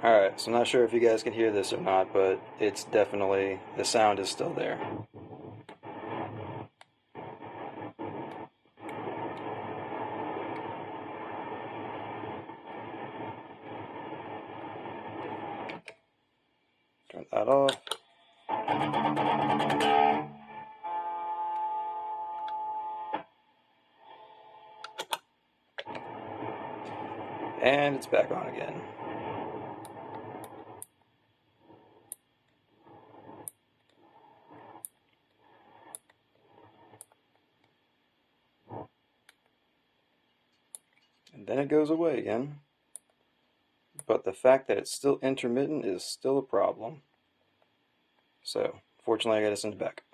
Alright, so I'm not sure if you guys can hear this or not, but it's definitely, the sound is still there. Turn that off. And it's back on again. And then it goes away again. But the fact that it's still intermittent is still a problem. So, fortunately, I got to send it back.